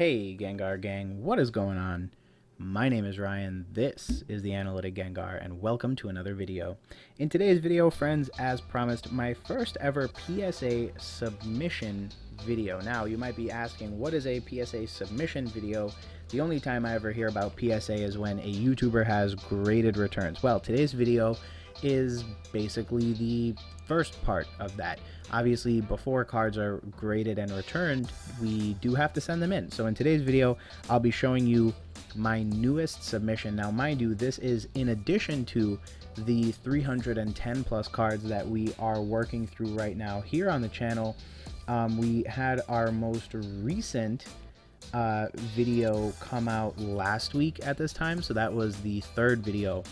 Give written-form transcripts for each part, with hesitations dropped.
Hey Gengar Gang, what is going on? My name is Ryan, this is the Analytic Gengar, and welcome to another video. In today's video, friends, as promised, my first ever PSA submission video. Now, you might be asking, what is a PSA submission video? The only time I ever hear about PSA is when a YouTuber has graded returns. Well, today's video is basically the first part of that. Obviously, before cards are graded and returned, we do have to send them in. So in today's video, I'll be showing you my newest submission. Now, mind you, this is in addition to the 310 plus cards that we are working through right now here on the channel. We had our most recent video come out last week at this time, so that was the third video.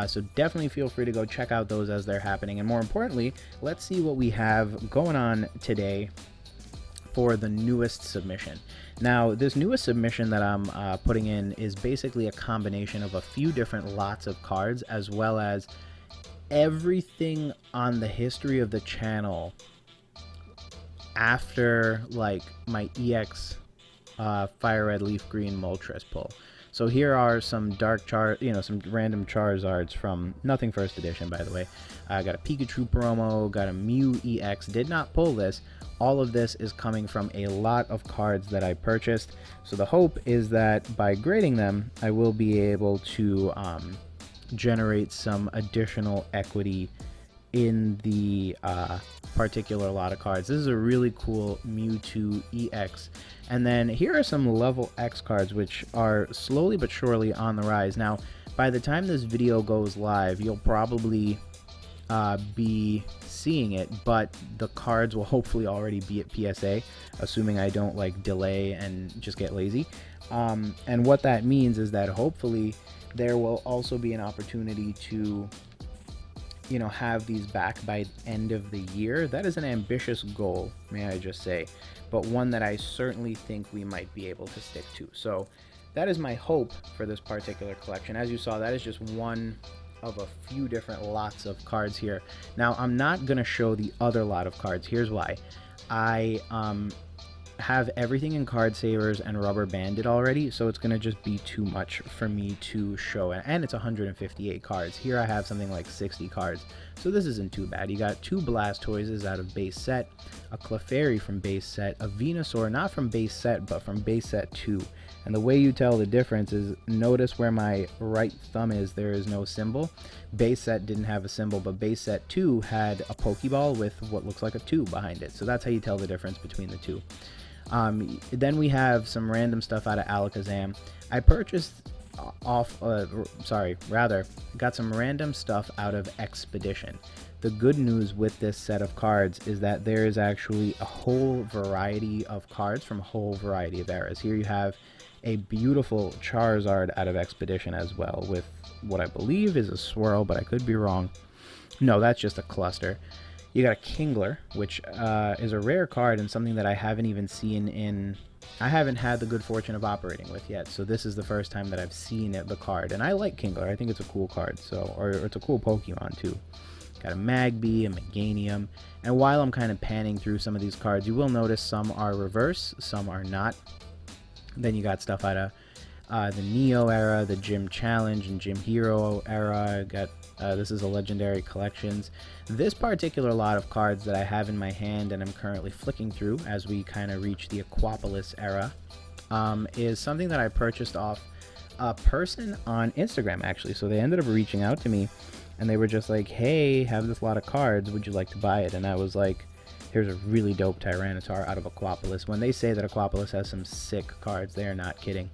So definitely feel free to go check out those as they're happening, and more importantly, let's see what we have going on today for the newest submission. Now, this newest submission that I'm putting in is basically a combination of a few different lots of cards, as well as everything on the history of the channel after like my EX Fire Red Leaf Green Moltres pull. So here are some some random Charizards from nothing first edition, by the way. I got a Pikachu promo, got a Mew EX, did not pull this. All of this is coming from a lot of cards that I purchased. So the hope is that by grading them, I will be able to generate some additional equity in the particular lot of cards. This is a really cool Mewtwo EX. And then here are some level X cards, which are slowly but surely on the rise. Now, by the time this video goes live, you'll probably be seeing it, but the cards will hopefully already be at PSA, assuming I don't like delay and just get lazy. And what that means is that hopefully there will also be an opportunity to have these back by the end of the year. That is an ambitious goal, may I just say, but one that I certainly think we might be able to stick to. So that is my hope for this particular collection. As you saw, that is just one of a few different lots of cards here. Now, I'm not going to show the other lot of cards. Here's why. I have everything in card savers and rubber banded already, so it's gonna just be too much for me to show it. And it's 158 cards. Here I have something like 60 cards, so this isn't too bad. You got two Blastoises out of base set, a Clefairy from base set, a Venusaur not from base set but from base set 2. And the way you tell the difference is, notice where my right thumb is, there is no symbol. Base set didn't have a symbol, but base set 2 had a Pokeball with what looks like a 2 behind it. So that's how you tell the difference between the two. Then we have some random stuff out of Alakazam. I purchased got some random stuff out of Expedition. The good news with this set of cards is that there is actually a whole variety of cards from a whole variety of eras. Here you have a beautiful Charizard out of Expedition as well, with what I believe is a swirl, but I could be wrong. No, that's just a cluster. You got a Kingler, which is a rare card and something that I haven't even seen I haven't had the good fortune of operating with yet. So this is the first time that I've seen the card, and I like Kingler. I think it's a cool card, or it's a cool Pokemon too. Got a Magby, a Meganium, and while I'm kind of panning through some of these cards, you will notice some are reverse, some are not. Then you got stuff out of the Neo era, the Gym Challenge and Gym Hero era. Got this is a Legendary Collections. This particular lot of cards that I have in my hand and I'm currently flicking through as we kind of reach the Aquapolis era is something that I purchased off a person on Instagram, actually. So they ended up reaching out to me and they were just like, hey, have this lot of cards, would you like to buy it? And I was like, here's a really dope Tyranitar out of Aquapolis. When they say that Aquapolis has some sick cards, they are not kidding.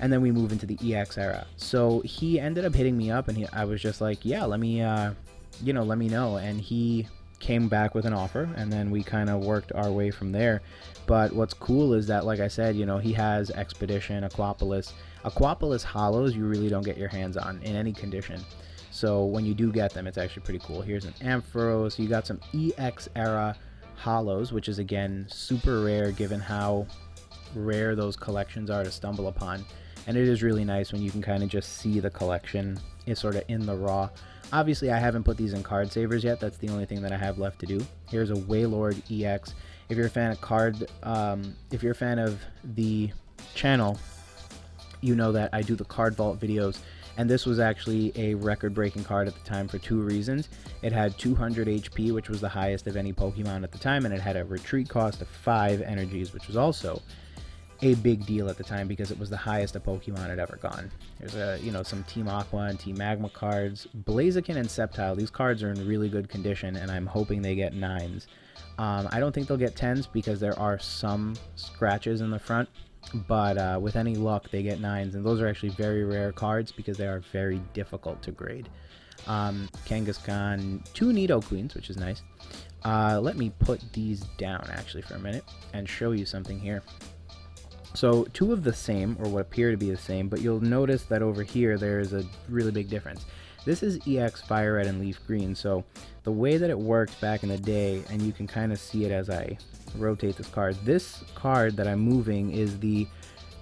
And then we move into the EX era. So he ended up hitting me up, and I was just like, yeah, let me know. And he came back with an offer, and then we kind of worked our way from there. But what's cool is that, like I said, he has Expedition, Aquapolis. Aquapolis hollows you really don't get your hands on in any condition. So when you do get them, it's actually pretty cool. Here's an Ampharos. You got some EX era hollows, which is, again, super rare given how rare those collections are to stumble upon. And it is really nice when you can kind of just see the collection is sort of in the raw. Obviously, I haven't put these in card savers yet. That's the only thing that I have left to do. Here's a Wailord EX. If you're a fan of if you're a fan of the channel, you know that I do the card vault videos, and this was actually a record-breaking card at the time for 2 reasons. It had 200 HP, which was the highest of any Pokemon at the time, and it had a retreat cost of 5 energies, which was also a big deal at the time because it was the highest a Pokemon had ever gone. There's some Team Aqua and Team Magma cards. Blaziken and Sceptile, these cards are in really good condition, and I'm hoping they get 9s. I don't think they'll get 10s because there are some scratches in the front, but with any luck they get 9s, and those are actually very rare cards because they are very difficult to grade. Kangaskhan, 2 Nidoqueens, which is nice. Let me put these down actually for a minute and show you something here. So 2 of the same, or what appear to be the same, but you'll notice that over here there is a really big difference. This is EX Fire Red and Leaf Green, so the way that it worked back in the day, and you can kind of see it as I rotate this card that I'm moving is the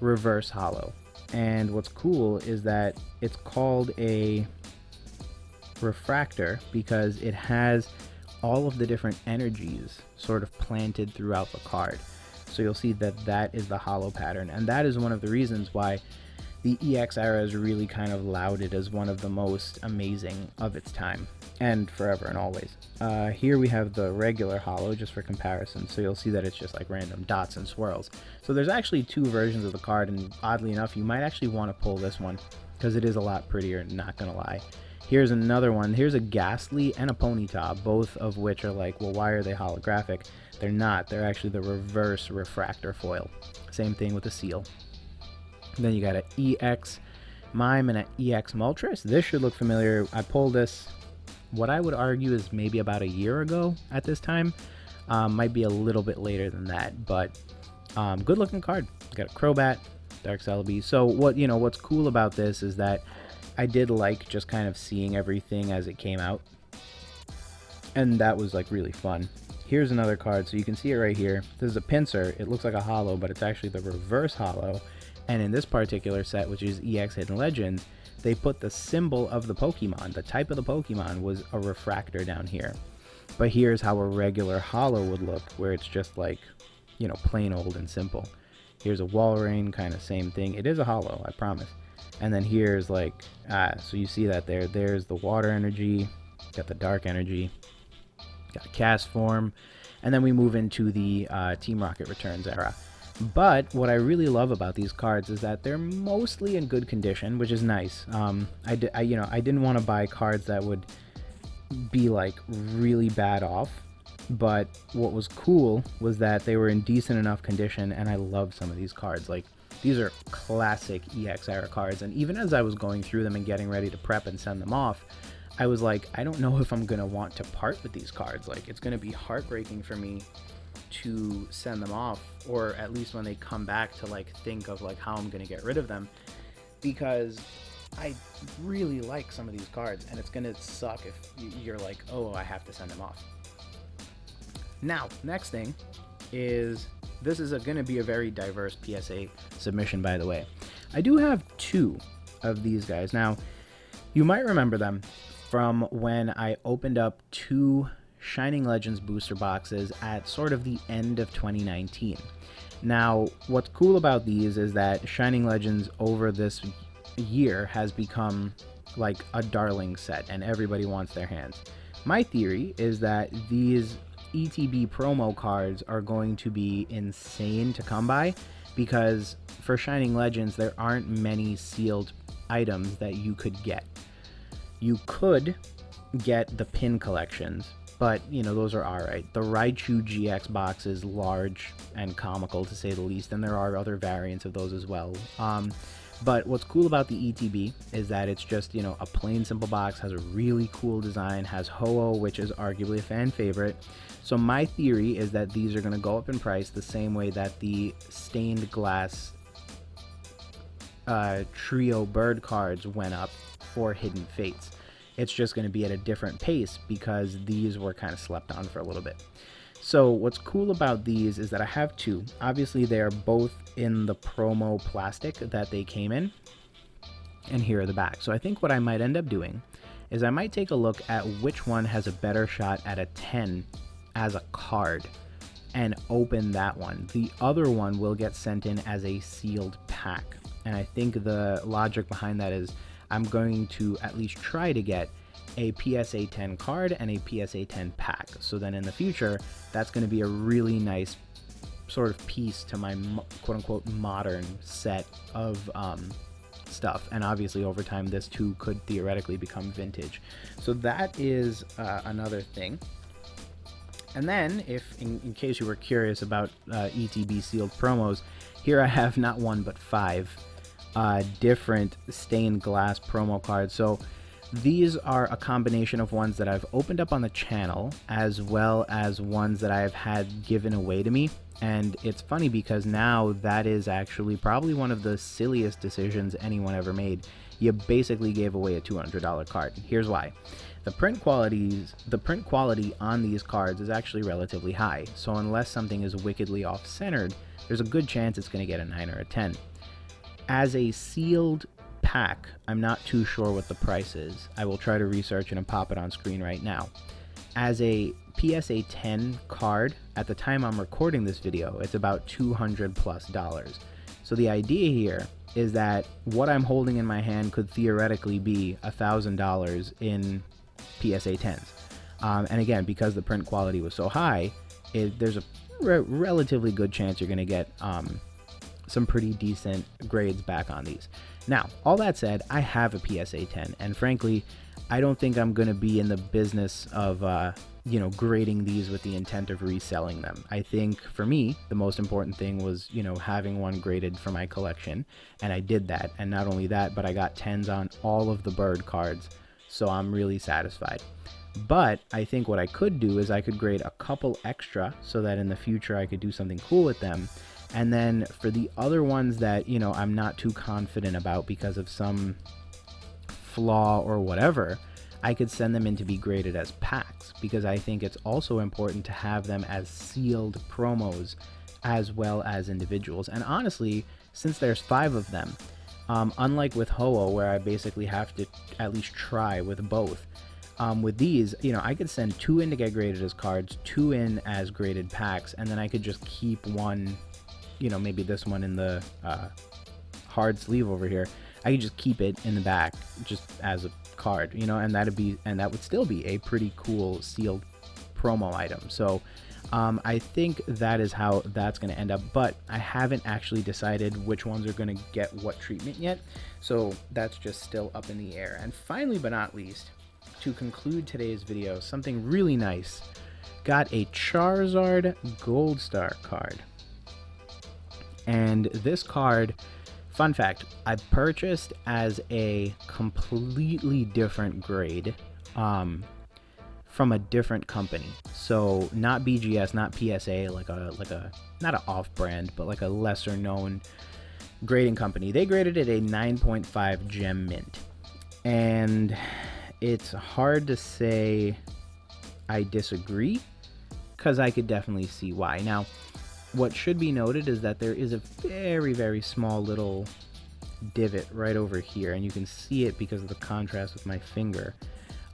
reverse holo. And what's cool is that it's called a refractor because it has all of the different energies sort of planted throughout the card. So you'll see that that is the holo pattern, and that is one of the reasons why the EX era is really kind of lauded as one of the most amazing of its time, and forever and always. Here we have the regular holo, just for comparison, so you'll see that it's just like random dots and swirls. So there's actually 2 versions of the card, and oddly enough, you might actually want to pull this one, because it is a lot prettier, not gonna lie. Here's another one. Here's a Ghastly and a Ponyta, both of which are like, well, why are they holographic? They're not. They're actually the reverse refractor foil. Same thing with the Seal. Then you got an EX Mime and an EX Moltres. This should look familiar. I pulled this, what I would argue is maybe about a year ago at this time. Might be a little bit later than that, but good looking card. Got a Crobat, Dark Celebi. So what's cool about this is that I did like just kind of seeing everything as it came out, and that was like really fun. Here's another card, so you can see it right here. This is a Pinsir. It looks like a holo, but it's actually the reverse holo. And in this particular set, which is EX Hidden Legends, they put the symbol of the Pokemon, the type of the Pokemon was a refractor down here. But here's how a regular holo would look, where it's just like, plain old and simple. Here's a Walrein, kind of same thing. It is a holo, I promise. And then here's like, so you see that there's the water energy, got the dark energy, got a cast form, and then we move into the Team Rocket Returns era. But what I really love about these cards is that they're mostly in good condition, which is nice. I didn't want to buy cards that would be like really bad off, but what was cool was that they were in decent enough condition, and I love some of these cards. Like, these are classic EX era cards, and even as I was going through them and getting ready to prep and send them off, I was like, I don't know if I'm gonna want to part with these cards. Like, it's gonna be heartbreaking for me to send them off, or at least when they come back to like think of like how I'm gonna get rid of them, because I really like some of these cards, and it's gonna suck if you're like, oh, I have to send them off. Now, next thing is, this is gonna be a very diverse PSA submission, by the way. I do have 2 of these guys. Now, you might remember them from when I opened up 2 Shining Legends booster boxes at sort of the end of 2019. Now, what's cool about these is that Shining Legends over this year has become like a darling set, and everybody wants their hands. My theory is that these ETB promo cards are going to be insane to come by, because for Shining Legends there aren't many sealed items that you could get. You could get the pin collections, but those are alright. The Raichu GX box is large and comical, to say the least, and there are other variants of those as well. But what's cool about the ETB is that it's just, a plain simple box, has a really cool design, has Ho-Oh, which is arguably a fan favorite. So my theory is that these are going to go up in price the same way that the stained glass trio bird cards went up for Hidden Fates. It's just going to be at a different pace because these were kind of slept on for a little bit. So what's cool about these is that I have 2. Obviously, they are both in the promo plastic that they came in, and here are the back. So I think what I might end up doing is I might take a look at which one has a better shot at a 10 as a card and open that one. The other one will get sent in as a sealed pack. And I think the logic behind that is I'm going to at least try to get a PSA 10 card and a PSA 10 pack. So then in the future, that's going to be a really nice sort of piece to my quote-unquote modern set of stuff. And obviously over time, this too could theoretically become vintage. So that is another thing. And then, if in case you were curious about ETB sealed promos, here I have not one but 5 different stained glass promo cards. So these are a combination of ones that I've opened up on the channel, as well as ones that I've had given away to me. And it's funny because now that is actually probably one of the silliest decisions anyone ever made. You basically gave away a $200 card. Here's why. The print quality on these cards is actually relatively high. So unless something is wickedly off-centered, there's a good chance it's going to get a 9 or a 10. As a sealed pack, I'm not too sure what the price is. I will try to research it and pop it on screen right now. As a PSA 10 card, at the time I'm recording this video, it's about $200+. So the idea here is that what I'm holding in my hand could theoretically be $1,000 in PSA 10s. And again, because the print quality was so high, there's a relatively good chance you're going to get some pretty decent grades back on these. Now, all that said, I have a PSA 10, and frankly, I don't think I'm going to be in the business of, grading these with the intent of reselling them. I think for me, the most important thing was, having one graded for my collection, and I did that. And not only that, but I got 10s on all of the bird cards, so I'm really satisfied. But I think what I could do is I could grade a couple extra so that in the future I could do something cool with them. And then for the other ones that, I'm not too confident about because of some flaw or whatever, I could send them in to be graded as packs, because I think it's also important to have them as sealed promos as well as individuals. And honestly, since there's 5 of them, unlike with Ho-Oh where I basically have to at least try with both, with these, I could send 2 in to get graded as cards, 2 in as graded packs, and then I could just keep one, maybe this one in the hard sleeve over here. I could just keep it in the back just as a card, and that would still be a pretty cool sealed promo item. So I think that is how that's going to end up, but I haven't actually decided which ones are going to get what treatment yet, so that's just still up in the air. And finally but not least, to conclude today's video, something really nice. Got a Charizard Gold Star card. And this card, fun fact, I purchased as a completely different grade from a different company. So not BGS, not PSA, like a not an off-brand, but like a lesser known grading company. They graded it a 9.5 gem mint. And it's hard to say I disagree, because I could definitely see why. Now, what should be noted is that there is a very, very small little divot right over here, and you can see it because of the contrast with my finger.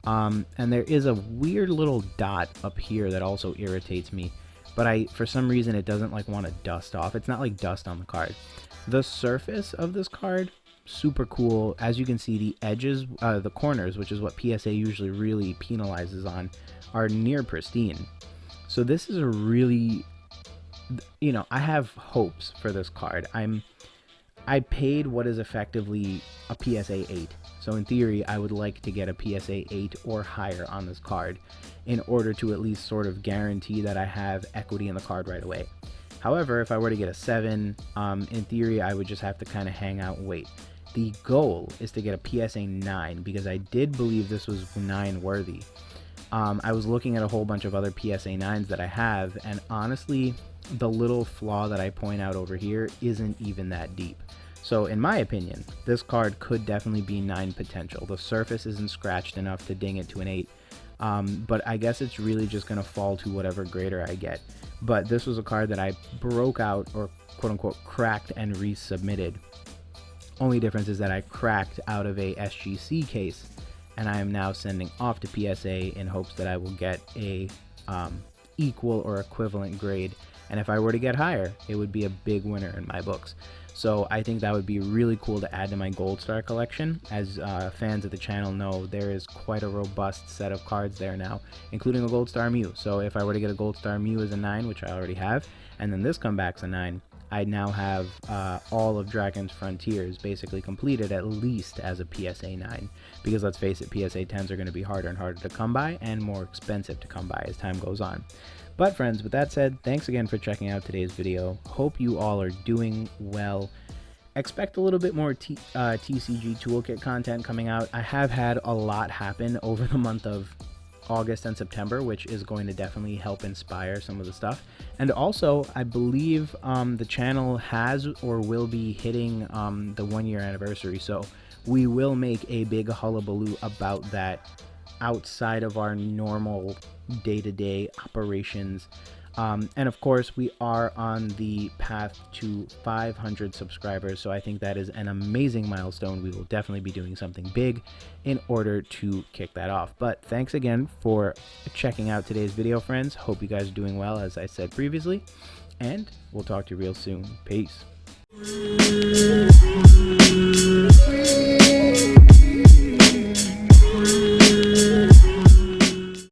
And there is a weird little dot up here that also irritates me, but for some reason it doesn't want to dust off. It's not like dust on the card. The surface of this card, super cool. As you can see, the edges, the corners, which is what PSA usually really penalizes on, are near pristine. So this is a really, I have hopes for this card. I paid what is effectively a PSA 8. So in theory, I would like to get a PSA 8 or higher on this card in order to at least sort of guarantee that I have equity in the card right away. However, if I were to get a 7, in theory, I would just have to kind of hang out and wait. The goal is to get a PSA 9, because I did believe this was 9 worthy. I was looking at a whole bunch of other PSA 9s that I have, and honestly, the little flaw that I point out over here isn't even that deep. So in my opinion, this card could definitely be 9 potential. The surface isn't scratched enough to ding it to an 8. But I guess it's really just going to fall to whatever grader I get. But this was a card that I broke out, or quote-unquote cracked, and resubmitted. Only difference is that I cracked out of a SGC case, and I am now sending off to PSA in hopes that I will get a equal or equivalent grade. And if I were to get higher, it would be a big winner in my books. So I think that would be really cool to add to my Gold Star collection. As fans of the channel know, there is quite a robust set of cards there now, including a Gold Star Mew. So if I were to get a Gold Star Mew as a 9, which I already have, and then this comeback's a 9, I now have all of Dragon's Frontiers basically completed, at least as a PSA 9. Because let's face it, PSA 10s are going to be harder and harder to come by and more expensive to come by as time goes on. But friends, with that said, thanks again for checking out today's video. Hope you all are doing well. Expect a little bit more TCG Toolkit content coming out. I have had a lot happen over the month of August and September, which is going to definitely help inspire some of the stuff. And also, I believe the channel has or will be hitting the 1-year anniversary, so we will make a big hullabaloo about that outside of our normal day-to-day operations. And of course, we are on the path to 500 subscribers, so I think that is an amazing milestone. We will definitely be doing something big in order to kick that off. But thanks again for checking out today's video, friends. Hope you guys are doing well, as I said previously, and we'll talk to you real soon. Peace.